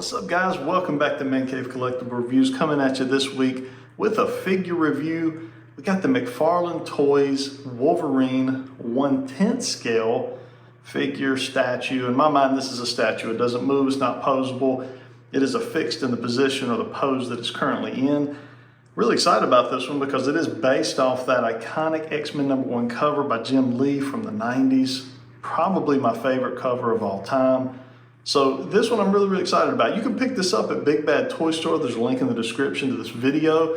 What's up, guys? Welcome back to ManCave Collectible Reviews, coming at you this week with a figure review. We got the McFarlane Toys Wolverine 1/10 scale figure statue. In my mind, this is a statue. It doesn't move, it's not posable. It is affixed in the position or the pose that it's currently in. Really excited about this one because it is based off that iconic X-Men #1 cover by Jim Lee from the 90s. Probably my favorite cover of all time. So this one I'm really excited about. You can pick this up at Big Bad Toy Store. There's a link in the description to this video.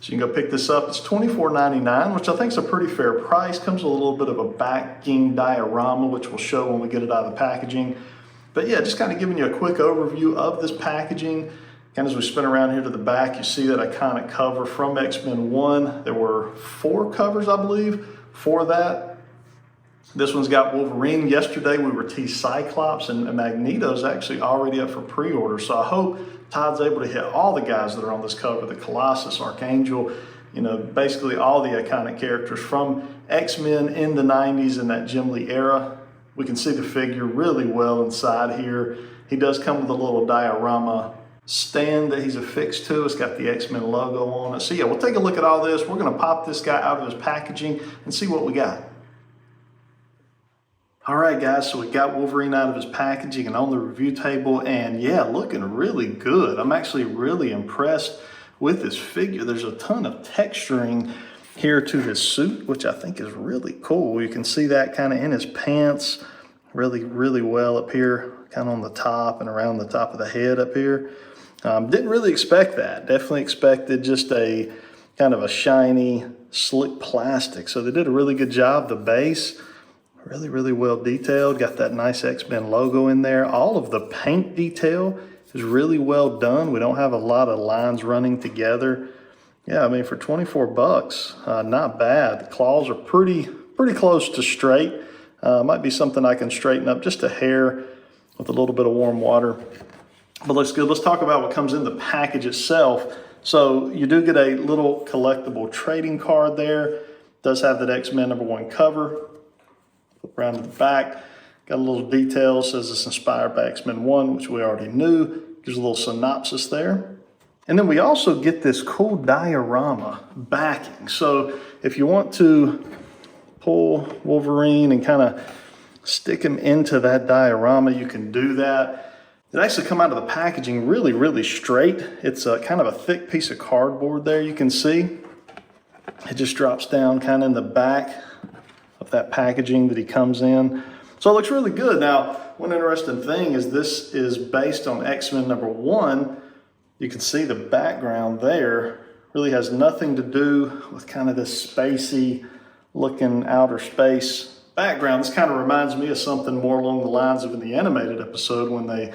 So you can go pick this up. It's $24.99, which I think is a pretty fair price. Comes with a little bit of a backing diorama, which we'll show when we get it out of the packaging. But yeah, just kind of giving you a quick overview of this packaging. And as we spin around here to the back, you see that iconic cover from X-Men 1. There were 4 covers, I believe, for that. This one's got Wolverine. Yesterday we were teased Cyclops, and Magneto's actually already up for pre-order. So I hope Todd's able to hit all the guys that are on this cover, the Colossus, Archangel, you know, basically all the iconic characters from X-Men in the 90s in that Jim Lee era. We can see the figure really well inside here. He does come with a little diorama stand that he's affixed to. It's got the X-Men logo on it. So yeah, we'll take a look at all this. We're gonna pop this guy out of his packaging and see what we got. All right, guys, so we got Wolverine out of his packaging and on the review table, and yeah, looking really good. I'm actually really impressed with this figure. There's a ton of texturing here to his suit, which I think is really cool. You can see that kind of in his pants really well up here, kind of on the top and around the top of the head up here. Didn't really expect that. Definitely expected just a kind of a shiny, slick plastic. So they did a really good job. The base, really well detailed. Got that nice X-Men logo in there. All of the paint detail is really well done. We don't have a lot of lines running together. Yeah, I mean, for 24 bucks, not bad. The claws are pretty close to straight. Might be something I can straighten up just a hair with a little bit of warm water. But looks good. Let's talk about what comes in the package itself. So you do get a little collectible trading card there. It does have that X-Men #1 cover. Around to the back, got a little detail, says it's inspired by X-Men 1, which we already knew. Gives a little synopsis there. And then we also get this cool diorama backing. So if you want to pull Wolverine and kind of stick him into that diorama, you can do that. It actually come out of the packaging really straight. It's a kind of a thick piece of cardboard there, you can see. It just drops down kind of in the back of that packaging that he comes in. So it looks really good. Now, one interesting thing is this is based on X-Men #1. You can see the background there really has nothing to do with kind of this spacey looking outer space background. This kind of reminds me of something more along the lines of in the animated episode when they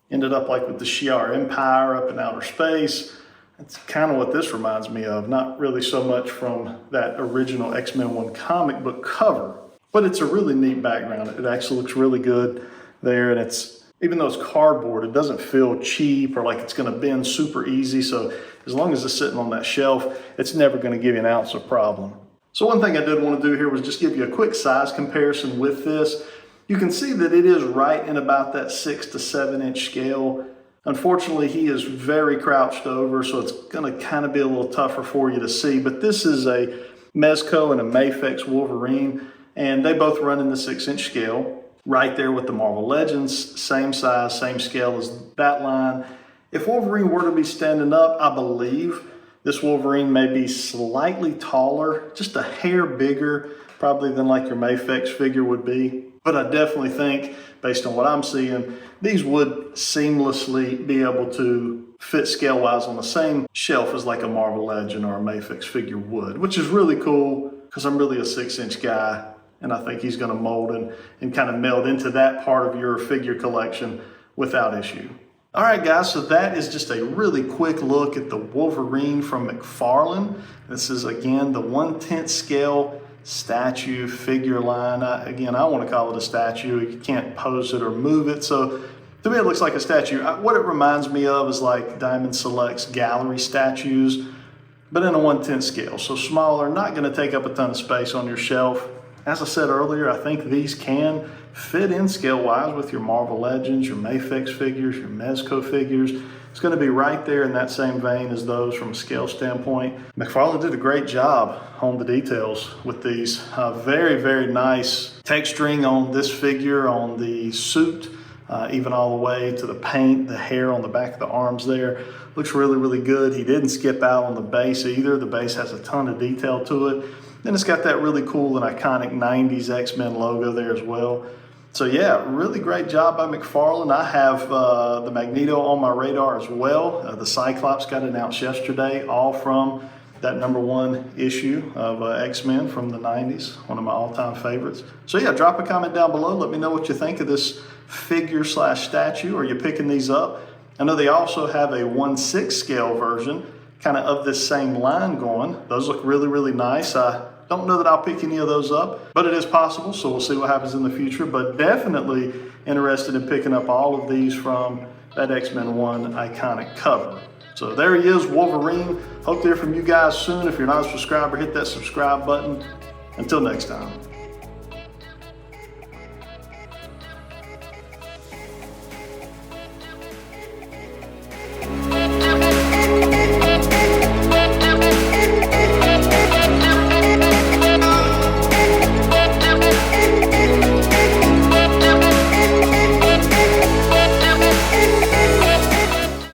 ended up like with the Shi'ar Empire up in outer space. That's kind of what this reminds me of. Not really so much from that original X-Men 1 comic book cover, but it's a really neat background. It actually looks really good there, and it's, even though it's cardboard, it doesn't feel cheap or like it's gonna bend super easy. So as long as it's sitting on that shelf, it's never gonna give you an ounce of problem. So one thing I did want to do here was just give you a quick size comparison with this. You can see that it is right in about that 6 to 7 inch scale. Unfortunately, he is very crouched over, so it's gonna kind of be a little tougher for you to see, but this is a Mezco and a Mafex Wolverine, and they both run in the 6 inch scale, right there with the Marvel Legends, same size, same scale as that line. If Wolverine were to be standing up, I believe this Wolverine may be slightly taller, just a hair bigger, probably than like your Mafex figure would be. But I definitely think, based on what I'm seeing, these would seamlessly be able to fit scale-wise on the same shelf as like a Marvel Legend or a Mafex figure would, which is really cool because I'm really a 6 inch guy, and I think he's gonna mold and kind of meld into that part of your figure collection without issue. All right, guys, so that is just a really quick look at the Wolverine from McFarlane. This is, again, the 1/10 scale statue figure line. Again, I want to call it a statue. You can't pose it or move it. So to me, it looks like a statue. What it reminds me of is like Diamond Select's gallery statues, but in a 1/10 scale. So smaller, not going to take up a ton of space on your shelf. As I said earlier, I think these can fit in scale-wise with your Marvel Legends, your Mafex figures, your Mezco figures. It's going to be right there in that same vein as those from a scale standpoint. McFarlane did a great job on the details with these. Very, very nice texturing on this figure, on the suit, even all the way to the paint, the hair on the back of the arms there. Looks really, really good. He didn't skip out on the base either. The base has a ton of detail to it. Then it's got that really cool and iconic 90s X-Men logo there as well. So yeah, really great job by McFarlane. I have the Magneto on my radar as well. The Cyclops got announced yesterday, all from that #1 issue of X-Men from the 90s, one of my all-time favorites. So yeah, drop a comment down below. Let me know what you think of this figure slash statue. Are you picking these up? I know they also have a 1/6 scale version, kind of this same line going. Those look really, really nice. I don't know that I'll pick any of those up, but it is possible, so we'll see what happens in the future. But definitely interested in picking up all of these from that X-Men 1 iconic cover. So there he is, Wolverine. Hope to hear from you guys soon. If you're not a subscriber, hit that subscribe button. Until next time.